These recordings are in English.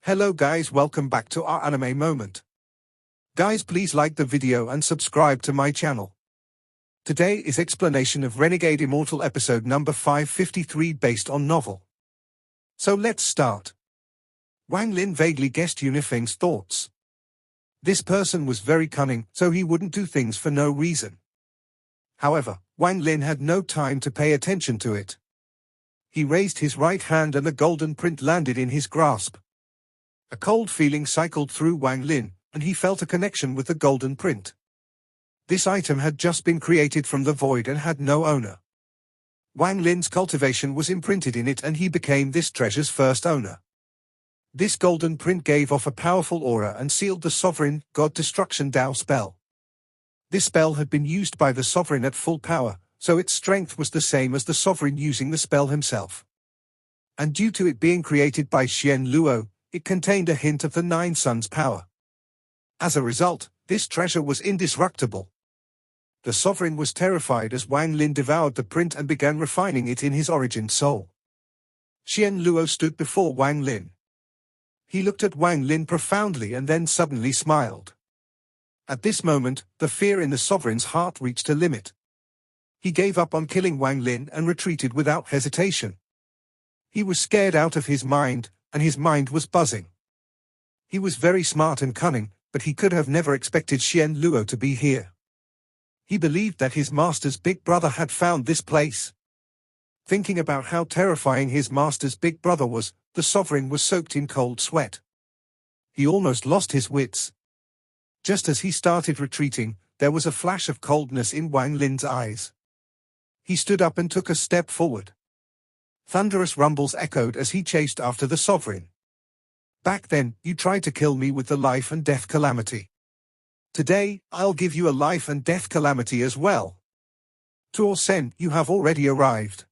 Hello guys, welcome back to our anime moment. Guys, please like the video and subscribe to my channel. Today is explanation of Renegade Immortal episode number 553 based on novel. So let's start. Wang Lin vaguely guessed Yunifeng's thoughts. This person was very cunning, so he wouldn't do things for no reason. However, Wang Lin had no time to pay attention to it. He raised his right hand and the golden print landed in his grasp. A cold feeling cycled through Wang Lin, and he felt a connection with the golden print. This item had just been created from the void and had no owner. Wang Lin's cultivation was imprinted in it and he became this treasure's first owner. This golden print gave off a powerful aura and sealed the sovereign God Destruction Dao spell. This spell had been used by the sovereign at full power, so its strength was the same as the sovereign using the spell himself. And due to it being created by Xian Luo, it contained a hint of the Nine Suns' power. As a result, this treasure was indestructible. The sovereign was terrified as Wang Lin devoured the print and began refining it in his origin soul. Xian Luo stood before Wang Lin. He looked at Wang Lin profoundly and then suddenly smiled. At this moment, the fear in the sovereign's heart reached a limit. He gave up on killing Wang Lin and retreated without hesitation. He was scared out of his mind, and his mind was buzzing. He was very smart and cunning, but he could have never expected Xian Luo to be here. He believed that his master's big brother had found this place. Thinking about how terrifying his master's big brother was, the sovereign was soaked in cold sweat. He almost lost his wits. Just as he started retreating, there was a flash of coldness in Wang Lin's eyes. He stood up and took a step forward. Thunderous rumbles echoed as he chased after the sovereign. Back then, you tried to kill me with the life and death calamity. Today, I'll give you a life and death calamity as well. Tuo Sen, you have already arrived.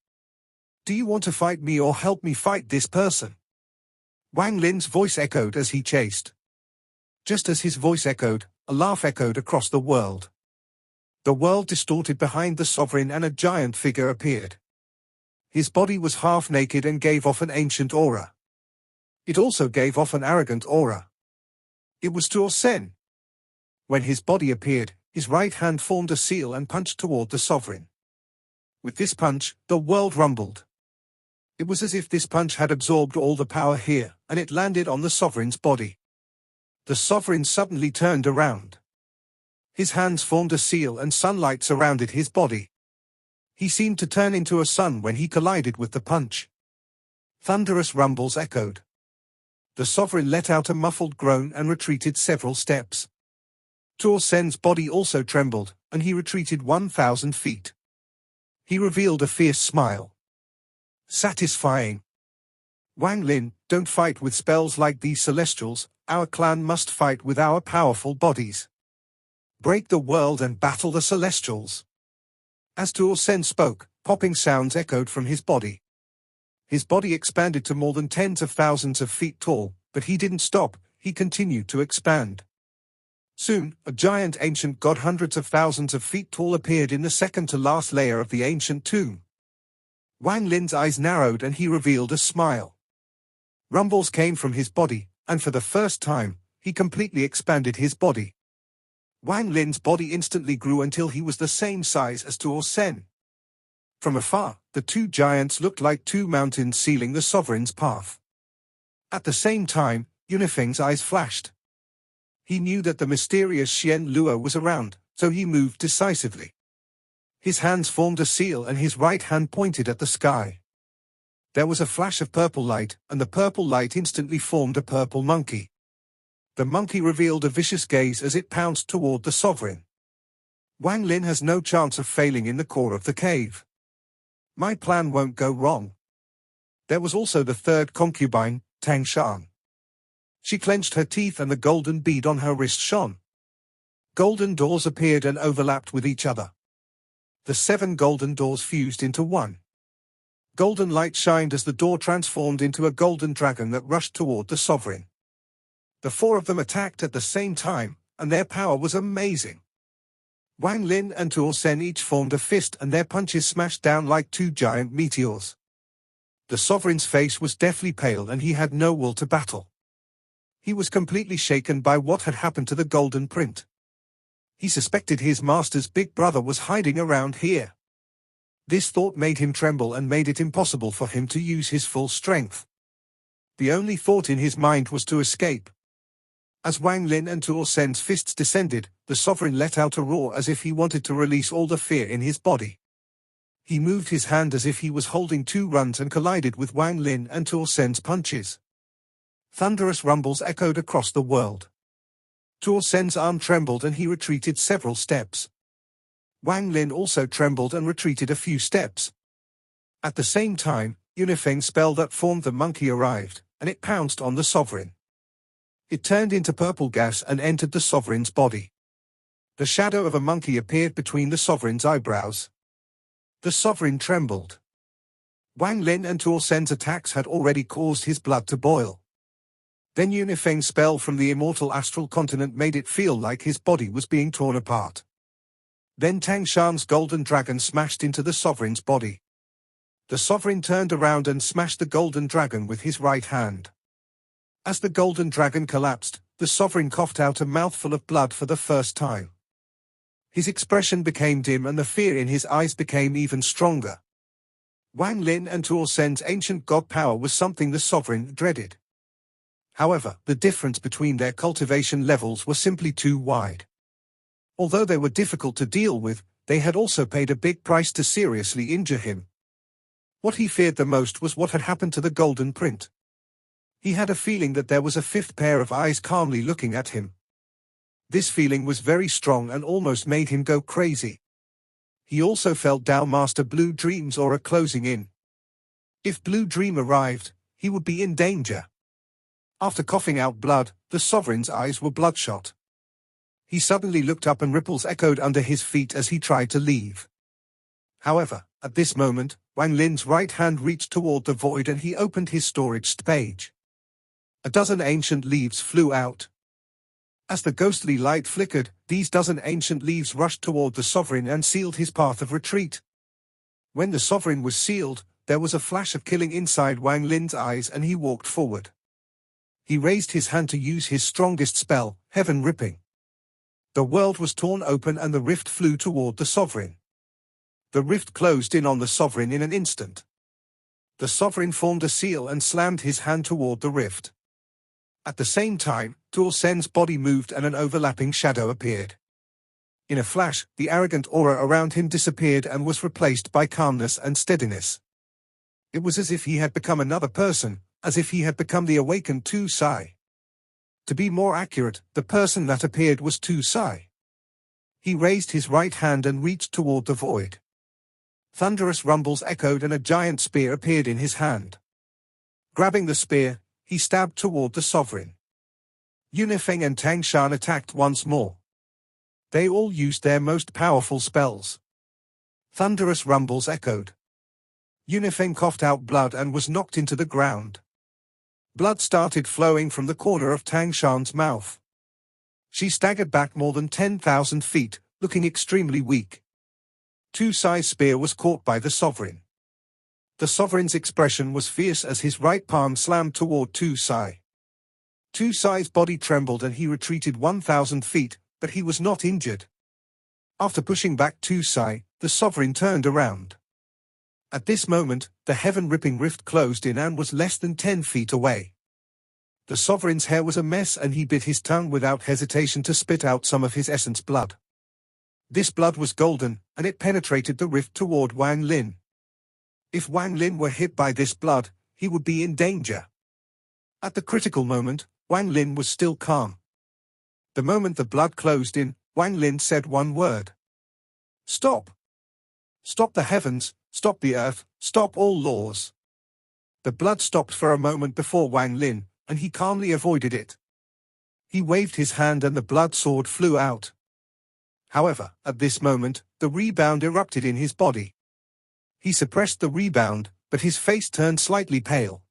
Do you want to fight me or help me fight this person? Wang Lin's voice echoed as he chased. Just as his voice echoed, a laugh echoed across the world. The world distorted behind the sovereign and a giant figure appeared. His body was half naked and gave off an ancient aura. It also gave off an arrogant aura. It was Tuo Sen. When his body appeared, his right hand formed a seal and punched toward the sovereign. With this punch, the world rumbled. It was as if this punch had absorbed all the power here, and it landed on the sovereign's body. The sovereign suddenly turned around. His hands formed a seal and sunlight surrounded his body. He seemed to turn into a sun when he collided with the punch. Thunderous rumbles echoed. The sovereign let out a muffled groan and retreated several steps. Tuo Sen's body also trembled, and he retreated 1,000 feet. He revealed a fierce smile. Satisfying. Wang Lin, don't fight with spells like these celestials, our clan must fight with our powerful bodies. Break the world and battle the celestials. As Tuo Sen spoke, popping sounds echoed from his body. His body expanded to more than tens of thousands of feet tall, but he didn't stop, he continued to expand. Soon, a giant ancient god hundreds of thousands of feet tall appeared in the second-to-last layer of the ancient tomb. Wang Lin's eyes narrowed and he revealed a smile. Rumbles came from his body, and for the first time, he completely expanded his body. Wang Lin's body instantly grew until he was the same size as Tuo Sen. From afar, the two giants looked like two mountains sealing the sovereign's path. At the same time, Yunifeng's eyes flashed. He knew that the mysterious Xian Luo was around, so he moved decisively. His hands formed a seal and his right hand pointed at the sky. There was a flash of purple light, and the purple light instantly formed a purple monkey. The monkey revealed a vicious gaze as it pounced toward the sovereign. Wang Lin has no chance of failing in the core of the cave. My plan won't go wrong. There was also the third concubine, Tang Shan. She clenched her teeth and the golden bead on her wrist shone. Golden doors appeared and overlapped with each other. The 7 golden doors fused into one. Golden light shined as the door transformed into a golden dragon that rushed toward the sovereign. The 4 of them attacked at the same time, and their power was amazing. Wang Lin and Tuo Sen each formed a fist and their punches smashed down like 2 giant meteors. The sovereign's face was deathly pale and he had no will to battle. He was completely shaken by what had happened to the golden print. He suspected his master's big brother was hiding around here. This thought made him tremble and made it impossible for him to use his full strength. The only thought in his mind was to escape. As Wang Lin and Tuo Sen's fists descended, the sovereign let out a roar as if he wanted to release all the fear in his body. He moved his hand as if he was holding two runs and collided with Wang Lin and Tuo Sen's punches. Thunderous rumbles echoed across the world. Tuo Sen's arm trembled and he retreated several steps. Wang Lin also trembled and retreated a few steps. At the same time, Unifeng's spell that formed the monkey arrived, and it pounced on the sovereign. It turned into purple gas and entered the sovereign's body. The shadow of a monkey appeared between the sovereign's eyebrows. The sovereign trembled. Wang Lin and Tuo Sen's attacks had already caused his blood to boil. Then Unifeng's spell from the immortal astral continent made it feel like his body was being torn apart. Then Tang Shan's golden dragon smashed into the sovereign's body. The sovereign turned around and smashed the golden dragon with his right hand. As the golden dragon collapsed, the sovereign coughed out a mouthful of blood for the first time. His expression became dim and the fear in his eyes became even stronger. Wang Lin and Tuo Sen's ancient god power was something the sovereign dreaded. However, the difference between their cultivation levels was simply too wide. Although they were difficult to deal with, they had also paid a big price to seriously injure him. What he feared the most was what had happened to the golden print. He had a feeling that there was a fifth pair of eyes calmly looking at him. This feeling was very strong and almost made him go crazy. He also felt Tao Master Blue Dream's aura closing in. If Blue Dream arrived, he would be in danger. After coughing out blood, the sovereign's eyes were bloodshot. He suddenly looked up and ripples echoed under his feet as he tried to leave. However, at this moment, Wang Lin's right hand reached toward the void and he opened his storage page. A dozen ancient leaves flew out. As the ghostly light flickered, these dozen ancient leaves rushed toward the sovereign and sealed his path of retreat. When the sovereign was sealed, there was a flash of killing inside Wang Lin's eyes and he walked forward. He raised his hand to use his strongest spell, Heaven Ripping. The world was torn open and the rift flew toward the sovereign. The rift closed in on the sovereign in an instant. The sovereign formed a seal and slammed his hand toward the rift. At the same time, Tuo Sen's body moved and an overlapping shadow appeared. In a flash, the arrogant aura around him disappeared and was replaced by calmness and steadiness. It was as if he had become another person, as if he had become the awakened Tu Sai. To be more accurate, the person that appeared was Tu Sai. He raised his right hand and reached toward the void. Thunderous rumbles echoed and a giant spear appeared in his hand. Grabbing the spear, he stabbed toward the sovereign. Yunifeng and Tang Shan attacked once more. They all used their most powerful spells. Thunderous rumbles echoed. Yunifeng coughed out blood and was knocked into the ground. Blood started flowing from the corner of Tang Shan's mouth. She staggered back more than 10,000 feet, looking extremely weak. Tu Sai's spear was caught by the sovereign. The sovereign's expression was fierce as his right palm slammed toward Tu Sai. Tu Sai's body trembled and he retreated 1,000 feet, but he was not injured. After pushing back Tu Sai, the sovereign turned around. At this moment, the heaven-ripping rift closed in and was less than 10 feet away. The sovereign's hair was a mess and he bit his tongue without hesitation to spit out some of his essence blood. This blood was golden, and it penetrated the rift toward Wang Lin. If Wang Lin were hit by this blood, he would be in danger. At the critical moment, Wang Lin was still calm. The moment the blood closed in, Wang Lin said one word. Stop! Stop the heavens, stop the earth, stop all laws. The blood stopped for a moment before Wang Lin, and he calmly avoided it. He waved his hand and the blood sword flew out. However, at this moment, the rebound erupted in his body. He suppressed the rebound, but his face turned slightly pale.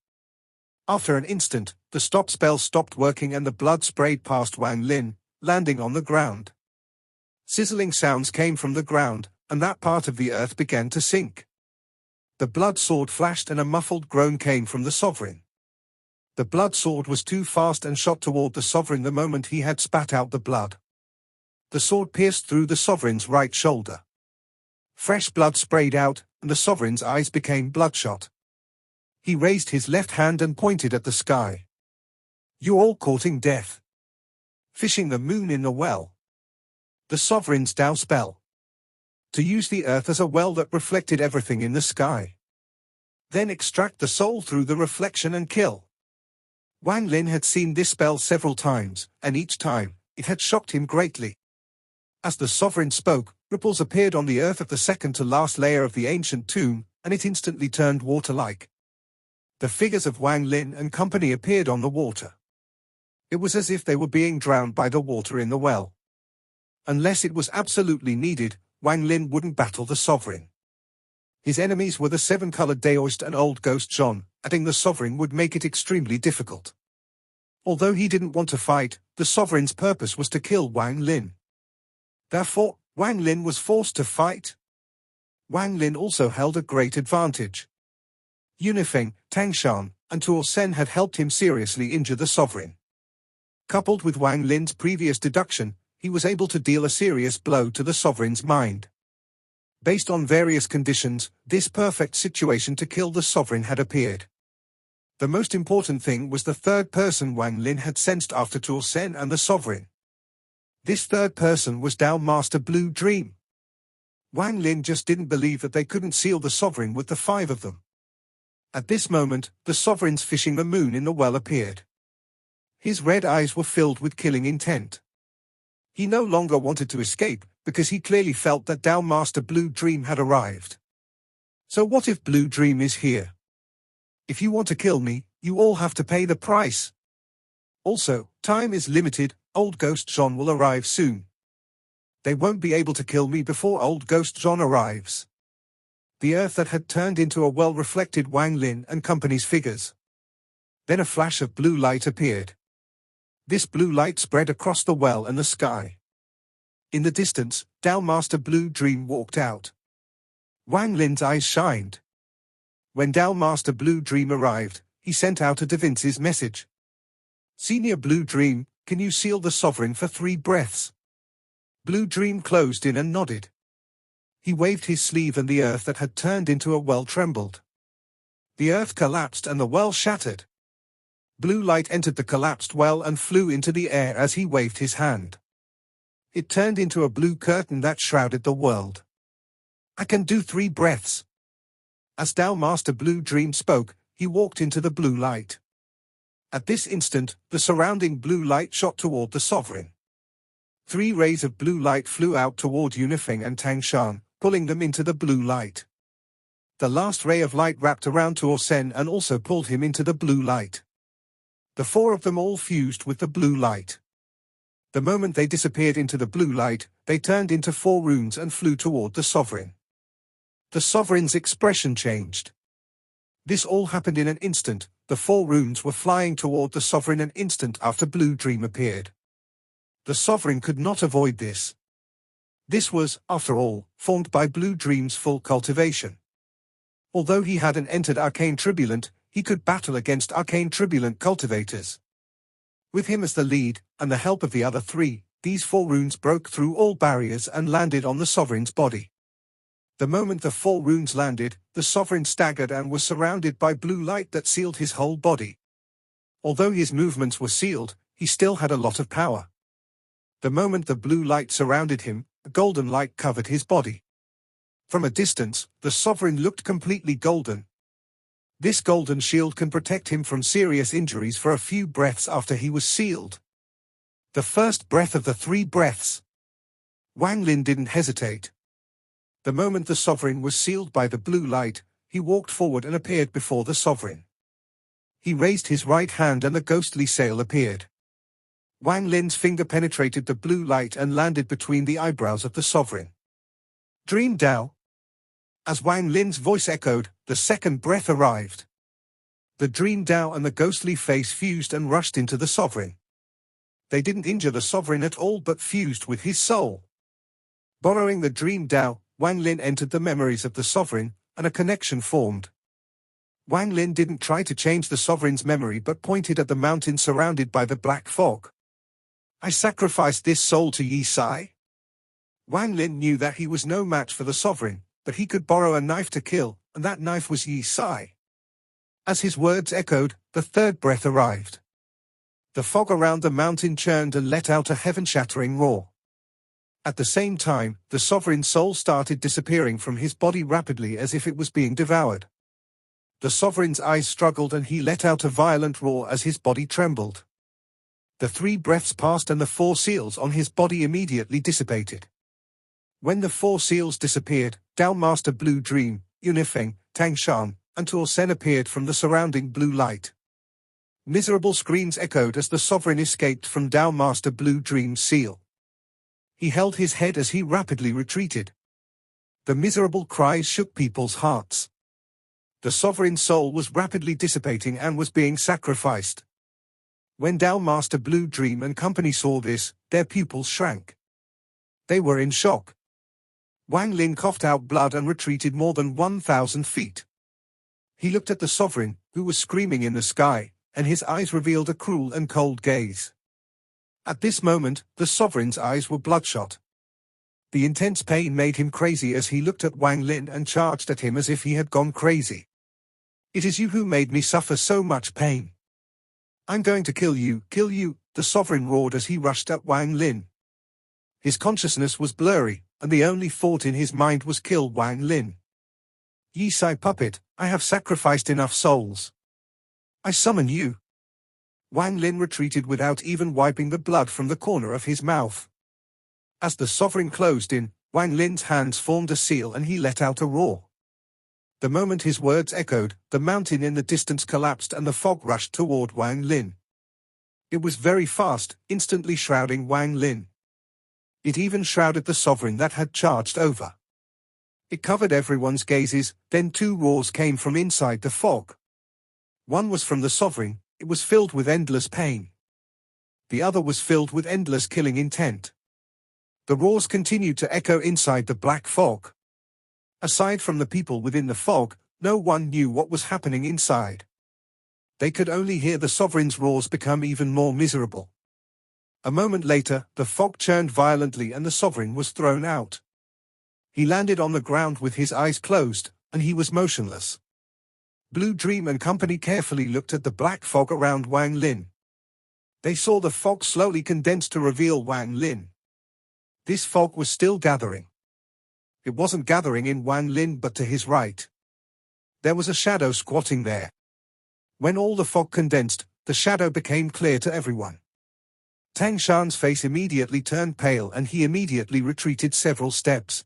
After an instant, the stop spell stopped working and the blood sprayed past Wang Lin, landing on the ground. Sizzling sounds came from the ground, and that part of the earth began to sink. The blood sword flashed and a muffled groan came from the sovereign. The blood sword was too fast and shot toward the sovereign the moment he had spat out the blood. The sword pierced through the sovereign's right shoulder. Fresh blood sprayed out, and the sovereign's eyes became bloodshot. He raised his left hand and pointed at the sky. "You're all courting death. Fishing the moon in the well." The sovereign's Tao spell. To use the earth as a well that reflected everything in the sky. Then extract the soul through the reflection and kill. Wang Lin had seen this spell several times, and each time, it had shocked him greatly. As the sovereign spoke, ripples appeared on the earth of the second-to-last layer of the ancient tomb, and it instantly turned water-like. The figures of Wang Lin and company appeared on the water. It was as if they were being drowned by the water in the well. Unless it was absolutely needed, Wang Lin wouldn't battle the sovereign. His enemies were the seven-colored Daoist and Old Ghost John, adding the sovereign would make it extremely difficult. Although he didn't want to fight, the sovereign's purpose was to kill Wang Lin. Therefore, Wang Lin was forced to fight. Wang Lin also held a great advantage. Yunifeng, Tangshan, and Tuo Sen had helped him seriously injure the sovereign. Coupled with Wang Lin's previous deduction, he was able to deal a serious blow to the sovereign's mind. Based on various conditions, this perfect situation to kill the sovereign had appeared. The most important thing was the third person Wang Lin had sensed after Tuo Sen and the sovereign. This third person was Tao Master Blue Dream. Wang Lin just didn't believe that they couldn't seal the sovereign with the five of them. At this moment, the sovereign's fishing the moon in the well appeared. His red eyes were filled with killing intent. He no longer wanted to escape, because he clearly felt that Tao Master Blue Dream had arrived. So what if Blue Dream is here? If you want to kill me, you all have to pay the price. Also, time is limited, Old Ghost John will arrive soon. They won't be able to kill me before Old Ghost John arrives. The earth that had turned into a well reflected Wang Lin and company's figures. Then a flash of blue light appeared. This blue light spread across the well and the sky. In the distance, Tao Master Blue Dream walked out. Wang Lin's eyes shined. When Tao Master Blue Dream arrived, he sent out a Da Vinci's message. "Senior Blue Dream, can you seal the sovereign for 3 breaths?" Blue Dream closed in and nodded. He waved his sleeve and the earth that had turned into a well trembled. The earth collapsed and the well shattered. Blue light entered the collapsed well and flew into the air as he waved his hand. It turned into a blue curtain that shrouded the world. "I can do 3 breaths." As Tao Master Blue Dream spoke, he walked into the blue light. At this instant, the surrounding blue light shot toward the sovereign. 3 rays of blue light flew out toward Yunifeng and Tangshan, pulling them into the blue light. The last ray of light wrapped around Tuo Sen and also pulled him into the blue light. The 4 of them all fused with the blue light. The moment they disappeared into the blue light, they turned into 4 runes and flew toward the sovereign. The sovereign's expression changed. This all happened in an instant. The 4 runes were flying toward the sovereign an instant after Blue Dream appeared. The sovereign could not avoid this. This was, after all, formed by Blue Dream's full cultivation. Although he hadn't entered Arcane Tribulent, he could battle against Arcane Tribulent cultivators. With him as the lead, and the help of the other 3, these 4 runes broke through all barriers and landed on the sovereign's body. The moment the 4 runes landed, the sovereign staggered and was surrounded by blue light that sealed his whole body. Although his movements were sealed, he still had a lot of power. The moment the blue light surrounded him, a golden light covered his body. From a distance, the sovereign looked completely golden. This golden shield can protect him from serious injuries for a few breaths after he was sealed. The first breath of the 3 breaths. Wang Lin didn't hesitate. The moment the sovereign was sealed by the blue light, he walked forward and appeared before the sovereign. He raised his right hand and the ghostly sail appeared. Wang Lin's finger penetrated the blue light and landed between the eyebrows of the sovereign. "Dream Tao." As Wang Lin's voice echoed, the second breath arrived. The Dream Tao and the ghostly face fused and rushed into the sovereign. They didn't injure the sovereign at all but fused with his soul. Borrowing the Dream Tao, Wang Lin entered the memories of the sovereign, and a connection formed. Wang Lin didn't try to change the sovereign's memory but pointed at the mountain surrounded by the black fog. I sacrificed this soul to Yi Sai. Wang Lin knew that he was no match for the sovereign, but he could borrow a knife to kill, and that knife was Yi Sai. As his words echoed, the third breath arrived. The fog around the mountain churned and let out a heaven-shattering roar. At the same time, the sovereign's soul started disappearing from his body rapidly as if it was being devoured. The sovereign's eyes struggled and he let out a violent roar as his body trembled. The 3 breaths passed and the 4 seals on his body immediately dissipated. When the 4 seals disappeared, Dao Master Blue Dream, Yunifeng, Tang Shan, and Tuo Sen appeared from the surrounding blue light. Miserable screams echoed as the sovereign escaped from Dao Master Blue Dream's seal. He held his head as he rapidly retreated. The miserable cries shook people's hearts. The sovereign's soul was rapidly dissipating and was being sacrificed. When Dao Master Blue Dream and company saw this, their pupils shrank. They were in shock. Wang Lin coughed out blood and retreated more than 1,000 feet. He looked at the sovereign, who was screaming in the sky, and his eyes revealed a cruel and cold gaze. At this moment, the sovereign's eyes were bloodshot. The intense pain made him crazy as he looked at Wang Lin and charged at him as if he had gone crazy. "It is you who made me suffer so much pain. I'm going to kill you, the sovereign roared as he rushed at Wang Lin. His consciousness was blurry, and the only thought in his mind was kill Wang Lin. Yi Sai puppet, I have sacrificed enough souls. I summon you. Wang Lin retreated without even wiping the blood from the corner of his mouth. As the sovereign closed in, Wang Lin's hands formed a seal and he let out a roar. The moment his words echoed, the mountain in the distance collapsed and the fog rushed toward Wang Lin. It was very fast, instantly shrouding Wang Lin. It even shrouded the sovereign that had charged over. It covered everyone's gazes, then 2 roars came from inside the fog. One was from the sovereign. It was filled with endless pain. The other was filled with endless killing intent. The roars continued to echo inside the black fog. Aside from the people within the fog, no one knew what was happening inside. They could only hear the sovereign's roars become even more miserable. A moment later, the fog churned violently and the sovereign was thrown out. He landed on the ground with his eyes closed, and he was motionless. Blue Dream and company carefully looked at the black fog around Wang Lin. They saw the fog slowly condense to reveal Wang Lin. This fog was still gathering. It wasn't gathering in Wang Lin but to his right. There was a shadow squatting there. When all the fog condensed, the shadow became clear to everyone. Tang Shan's face immediately turned pale and he immediately retreated several steps.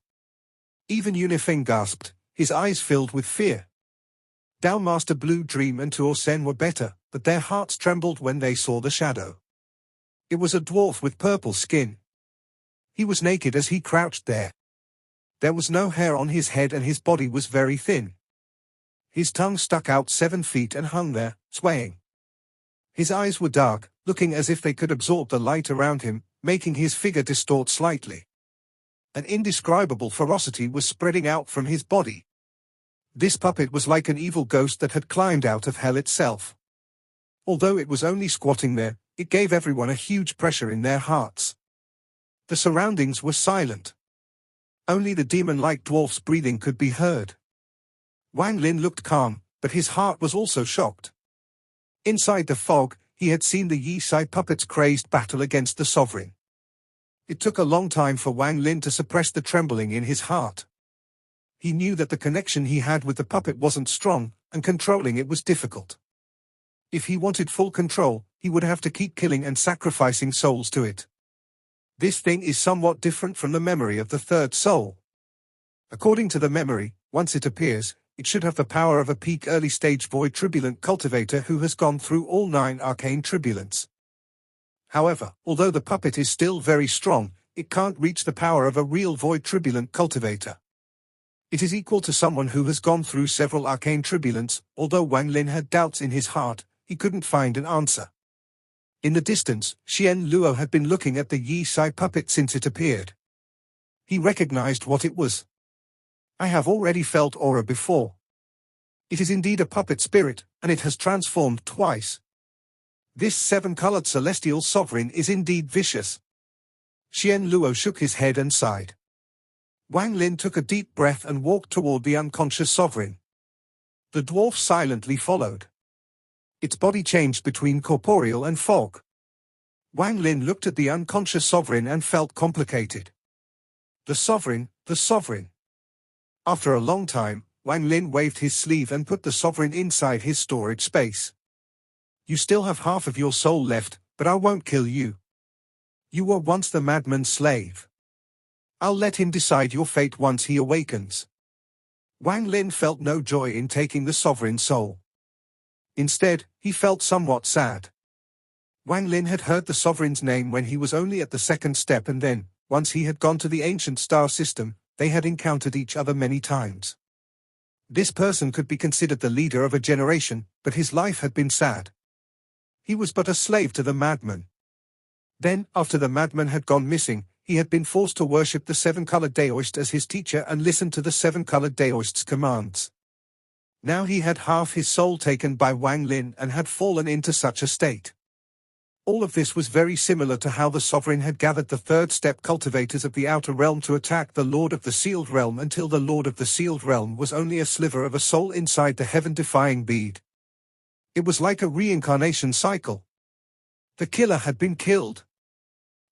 Even Yunifeng gasped, his eyes filled with fear. Dao Master Blue Dream and Tuo Sen were better, but their hearts trembled when they saw the shadow. It was a dwarf with purple skin. He was naked as he crouched there. There was no hair on his head and his body was very thin. His tongue stuck out 7 feet and hung there, swaying. His eyes were dark, looking as if they could absorb the light around him, making his figure distort slightly. An indescribable ferocity was spreading out from his body. This puppet was like an evil ghost that had climbed out of hell itself. Although it was only squatting there, it gave everyone a huge pressure in their hearts. The surroundings were silent. Only the demon-like dwarf's breathing could be heard. Wang Lin looked calm, but his heart was also shocked. Inside the fog, he had seen the Yi Sai puppet's crazed battle against the sovereign. It took a long time for Wang Lin to suppress the trembling in his heart. He knew that the connection he had with the puppet wasn't strong, and controlling it was difficult. If he wanted full control, he would have to keep killing and sacrificing souls to it. This thing is somewhat different from the memory of the third soul. According to the memory, once it appears, it should have the power of a peak early-stage void turbulent cultivator who has gone through all 9 arcane turbulence. However, although the puppet is still very strong, it can't reach the power of a real void turbulent cultivator. It is equal to someone who has gone through several arcane turbulence. Although Wang Lin had doubts in his heart, he couldn't find an answer. In the distance, Xian Luo had been looking at the Yi Sai puppet since it appeared. He recognized what it was. I have already felt aura before. It is indeed a puppet spirit, and it has transformed twice. This seven-colored celestial sovereign is indeed vicious. Xian Luo shook his head and sighed. Wang Lin took a deep breath and walked toward the unconscious sovereign. The dwarf silently followed. Its body changed between corporeal and fog. Wang Lin looked at the unconscious sovereign and felt complicated. The sovereign, the sovereign. After a long time, Wang Lin waved his sleeve and put the sovereign inside his storage space. You still have half of your soul left, but I won't kill you. You were once the madman's slave. I'll let him decide your fate once he awakens. Wang Lin felt no joy in taking the sovereign's soul. Instead, he felt somewhat sad. Wang Lin had heard the sovereign's name when he was only at the second step, and then, once he had gone to the ancient star system, they had encountered each other many times. This person could be considered the leader of a generation, but his life had been sad. He was but a slave to the madman. Then, after the madman had gone missing, he had been forced to worship the seven-colored Daoist as his teacher and listen to the seven-colored Daoist's commands. Now he had half his soul taken by Wang Lin and had fallen into such a state. All of this was very similar to how the sovereign had gathered the third-step cultivators of the outer realm to attack the Lord of the Sealed Realm until the Lord of the Sealed Realm was only a sliver of a soul inside the heaven-defying bead. It was like a reincarnation cycle. The killer had been killed.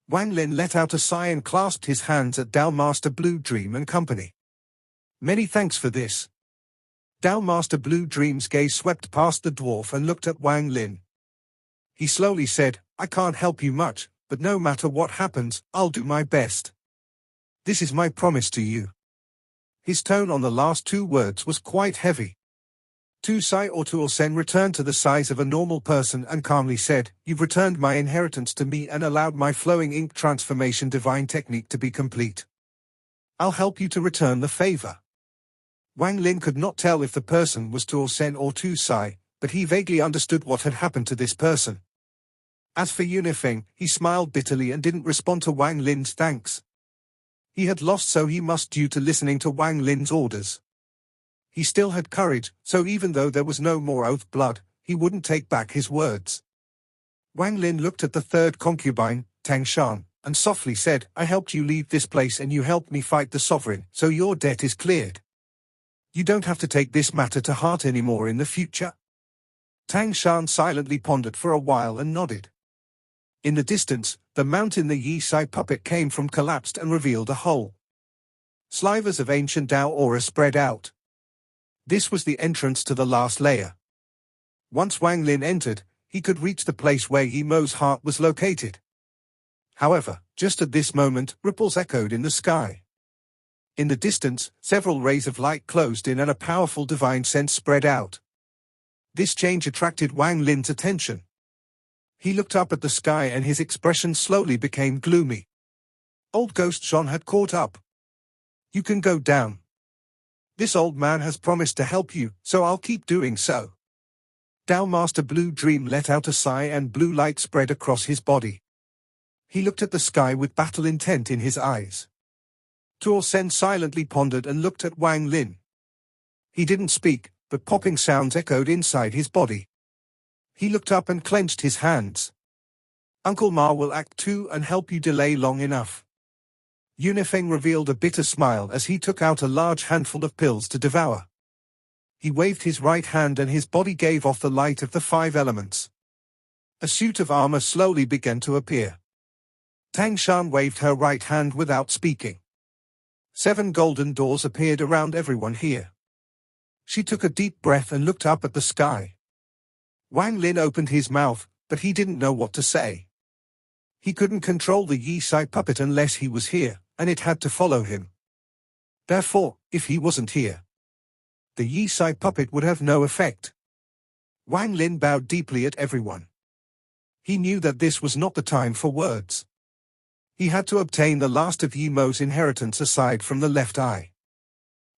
Wang Lin let out a sigh and clasped his hands at Dao Master Blue Dream and company. Many thanks for this. Dao Master Blue Dream's gaze swept past the dwarf and looked at Wang Lin. He slowly said, I can't help you much, but no matter what happens, I'll do my best. This is my promise to you. His tone on the last two words was quite heavy. Tu Sai or Tuo Sen returned to the size of a normal person and calmly said, You've returned my inheritance to me and allowed my flowing ink transformation divine technique to be complete. I'll help you to return the favor. Wang Lin could not tell if the person was Tuo Sen or Tu Sai, but he vaguely understood what had happened to this person. As for Yunifeng, he smiled bitterly and didn't respond to Wang Lin's thanks. He had lost, so he must due to listening to Wang Lin's orders. He still had courage, so even though there was no more oath blood, he wouldn't take back his words. Wang Lin looked at the third concubine, Tang Shan, and softly said, I helped you leave this place and you helped me fight the sovereign, so your debt is cleared. You don't have to take this matter to heart anymore in the future. Tang Shan silently pondered for a while and nodded. In the distance, the mountain the Yi Sai puppet came from collapsed and revealed a hole. Slivers of ancient Dao aura spread out. This was the entrance to the last layer. Once Wang Lin entered, he could reach the place where Yi Mo's heart was located. However, just at this moment, ripples echoed in the sky. In the distance, several rays of light closed in and a powerful divine sense spread out. This change attracted Wang Lin's attention. He looked up at the sky and his expression slowly became gloomy. Old Ghost John had caught up. You can go down. This old man has promised to help you, so I'll keep doing so. Dao Master Blue Dream let out a sigh and blue light spread across his body. He looked at the sky with battle intent in his eyes. Tuo Sen silently pondered and looked at Wang Lin. He didn't speak, but popping sounds echoed inside his body. He looked up and clenched his hands. Uncle Ma will act too and help you delay long enough. Yunifeng revealed a bitter smile as he took out a large handful of pills to devour. He waved his right hand and his body gave off the light of the 5 elements. A suit of armor slowly began to appear. Tang Shan waved her right hand without speaking. 7 golden doors appeared around everyone here. She took a deep breath and looked up at the sky. Wang Lin opened his mouth, but he didn't know what to say. He couldn't control the Yi Sai puppet unless he was here, and it had to follow him. Therefore, if he wasn't here, the Yi Sai puppet would have no effect. Wang Lin bowed deeply at everyone. He knew that this was not the time for words. He had to obtain the last of Yi Mo's inheritance aside from the left eye.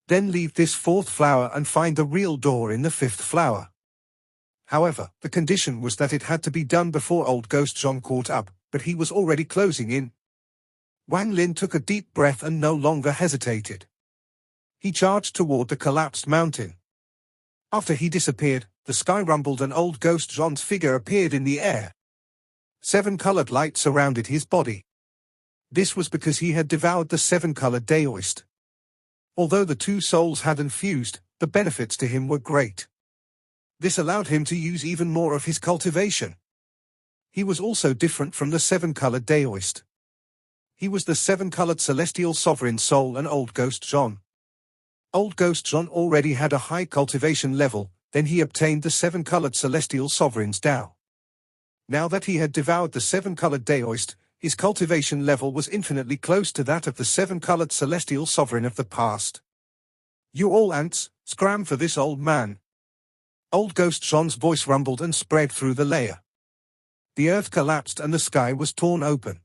Then leave this 4th flower and find the real door in the 5th flower. However, the condition was that it had to be done before Old Ghost John caught up, but he was already closing in. Wang Lin took a deep breath and no longer hesitated. He charged toward the collapsed mountain. After he disappeared, the sky rumbled and old Ghost John's figure appeared in the air. 7 colored lights surrounded his body. This was because he had devoured the 7-colored daoist. Although the 2 souls hadn't fused, the benefits to him were great. This allowed him to use even more of his cultivation. He was also different from the 7-colored daoist. He was the 7-colored celestial sovereign soul and old Ghost John. Old Ghost John already had a high cultivation level, then he obtained the 7-colored celestial sovereign's Tao. Now that he had devoured the 7-colored daoist, his cultivation level was infinitely close to that of the 7-colored celestial sovereign of the past. "You all ants, scram for this old man." Old Ghost John's voice rumbled and spread through the layer. The earth collapsed and the sky was torn open.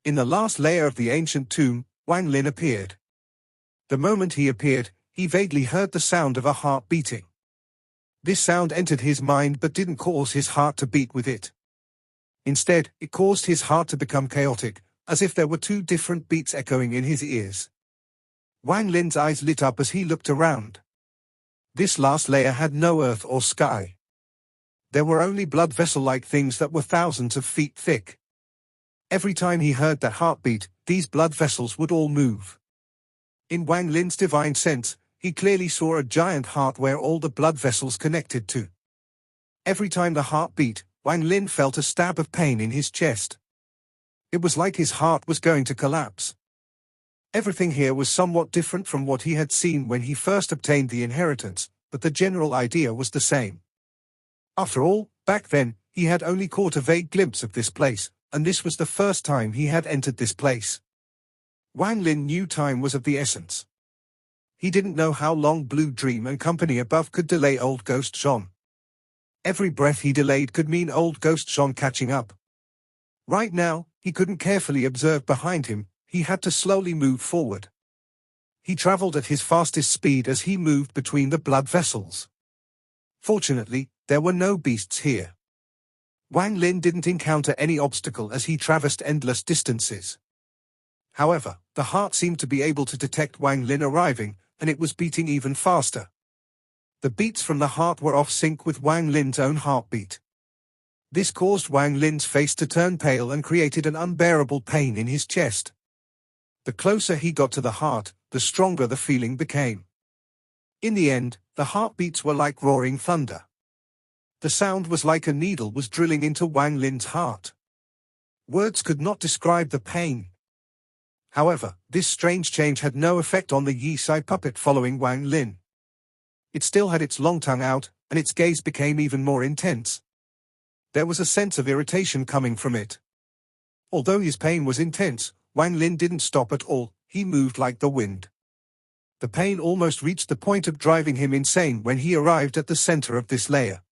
In the last layer of the ancient tomb, Wang Lin appeared. The moment he appeared, he vaguely heard the sound of a heart beating. This sound entered his mind but didn't cause his heart to beat with it. Instead, it caused his heart to become chaotic, as if there were 2 different beats echoing in his ears. Wang Lin's eyes lit up as he looked around. This last layer had no earth or sky. There were only blood vessel-like things that were thousands of feet thick. Every time he heard that heartbeat, these blood vessels would all move. In Wang Lin's divine sense, he clearly saw a giant heart where all the blood vessels connected to. Every time the heart beat, Wang Lin felt a stab of pain in his chest. It was like his heart was going to collapse. Everything here was somewhat different from what he had seen when he first obtained the inheritance, but the general idea was the same. After all, back then, he had only caught a vague glimpse of this place, and this was the first time he had entered this place. Wang Lin knew time was of the essence. He didn't know how long Blue Dream and company above could delay old Ghost John. Every breath he delayed could mean old Ghost John catching up. Right now, he couldn't carefully observe behind him, he had to slowly move forward. He traveled at his fastest speed as he moved between the blood vessels. Fortunately, there were no beasts here. Wang Lin didn't encounter any obstacle as he traversed endless distances. However, the heart seemed to be able to detect Wang Lin arriving, and it was beating even faster. The beats from the heart were off sync with Wang Lin's own heartbeat. This caused Wang Lin's face to turn pale and created an unbearable pain in his chest. The closer he got to the heart, the stronger the feeling became. In the end, the heartbeats were like roaring thunder. The sound was like a needle was drilling into Wang Lin's heart. Words could not describe the pain. However, this strange change had no effect on the Yisai puppet following Wang Lin. It still had its long tongue out, and its gaze became even more intense. There was a sense of irritation coming from it. Although his pain was intense, Wang Lin didn't stop at all, he moved like the wind. The pain almost reached the point of driving him insane when he arrived at the center of this layer.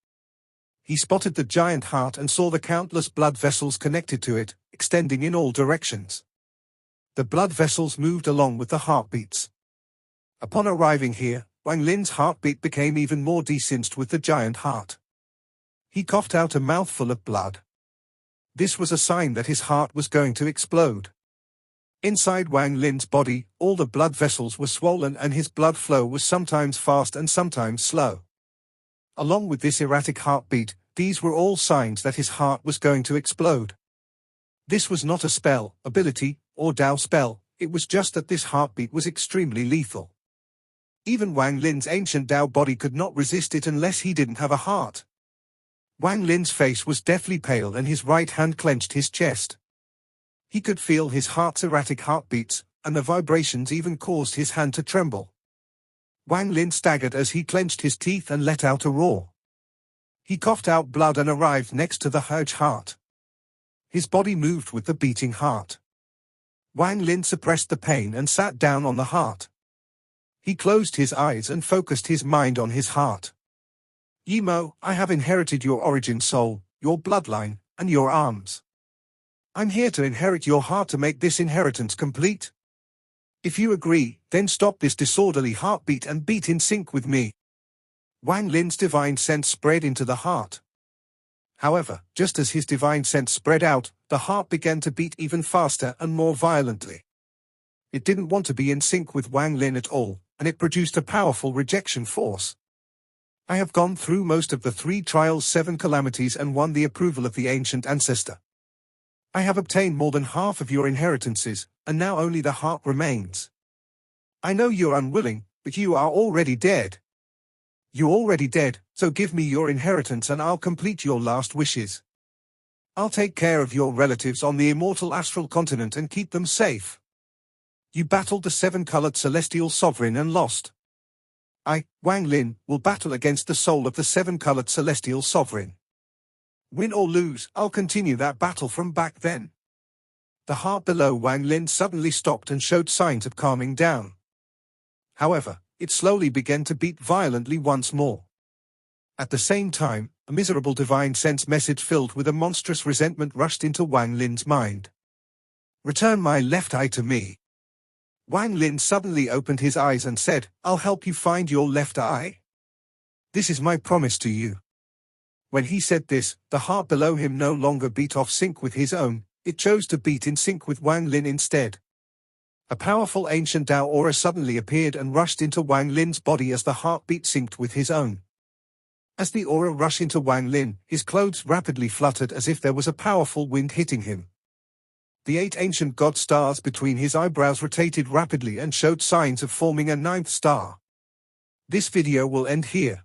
He spotted the giant heart and saw the countless blood vessels connected to it, extending in all directions. The blood vessels moved along with the heartbeats. Upon arriving here, Wang Lin's heartbeat became even more desensed with the giant heart. He coughed out a mouthful of blood. This was a sign that his heart was going to explode. Inside Wang Lin's body, all the blood vessels were swollen and his blood flow was sometimes fast and sometimes slow. Along with this erratic heartbeat, these were all signs that his heart was going to explode. This was not a spell, ability, or Dao spell, it was just that this heartbeat was extremely lethal. Even Wang Lin's ancient Dao body could not resist it unless he didn't have a heart. Wang Lin's face was deathly pale and his right hand clenched his chest. He could feel his heart's erratic heartbeats, and the vibrations even caused his hand to tremble. Wang Lin staggered as he clenched his teeth and let out a roar. He coughed out blood and arrived next to the huge heart. His body moved with the beating heart. Wang Lin suppressed the pain and sat down on the heart. He closed his eyes and focused his mind on his heart. Yimo, I have inherited your origin soul, your bloodline, and your arms. I'm here to inherit your heart to make this inheritance complete. If you agree, then stop this disorderly heartbeat and beat in sync with me. Wang Lin's divine sense spread into the heart. However, just as his divine sense spread out, the heart began to beat even faster and more violently. It didn't want to be in sync with Wang Lin at all, and it produced a powerful rejection force. I have gone through most of the 3 trials, 7 calamities, and won the approval of the ancient ancestor. I have obtained more than half of your inheritances, and now only the heart remains. I know you're unwilling, but you are already dead. You're already dead, so give me your inheritance and I'll complete your last wishes. I'll take care of your relatives on the immortal astral continent and keep them safe. You battled the 7-colored celestial sovereign and lost. I, Wang Lin, will battle against the soul of the 7-colored celestial sovereign. Win or lose, I'll continue that battle from back then. The heart below Wang Lin suddenly stopped and showed signs of calming down. However, it slowly began to beat violently once more. At the same time, a miserable divine sense message filled with a monstrous resentment rushed into Wang Lin's mind. Return my left eye to me. Wang Lin suddenly opened his eyes and said, I'll help you find your left eye. This is my promise to you. When he said this, the heart below him no longer beat off sync with his own, it chose to beat in sync with Wang Lin instead. A powerful ancient Tao aura suddenly appeared and rushed into Wang Lin's body as the heartbeat synced with his own. As the aura rushed into Wang Lin, his clothes rapidly fluttered as if there was a powerful wind hitting him. The 8 ancient god stars between his eyebrows rotated rapidly and showed signs of forming a 9th star. This video will end here.